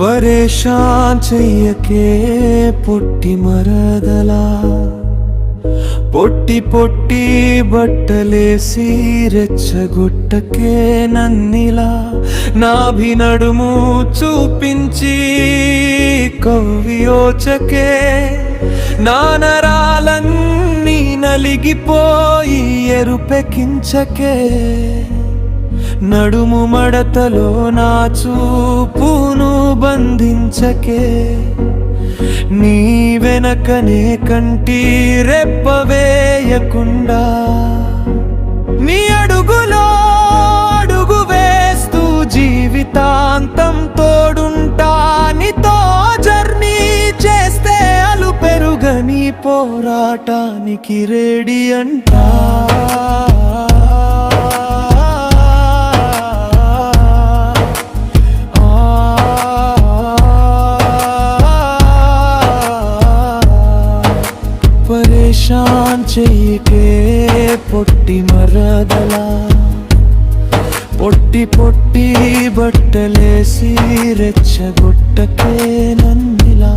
పరేషాన్ చెయ్యకే పొట్టి మరదలా, పొట్టి పొట్టి బట్టలేసి రెచ్చగొట్టకే నన్నిలా, నాభి నడుము చూపించి కవ్వియోచకే, నానరాలన్నీ నలిగిపోయి ఎరుపెకించకే, నడుము మడతలో నా చూపును బంధించకే, నీ వెనకనే కంటి రెప్పవేయకుండా, నీ అడుగులో అడుగు వేస్తూ జీవితాంతం తోడుంటా, నీతో జర్నీ చేస్తే అలు పెరుగని పోరాటానికి రెడీ అంటా. పరేషాన్ చెయ్యకే పొట్టి మరదలా, పొట్టి పొట్టి బట్టలేసి రెచ్చగొట్టకే నన్నిలా.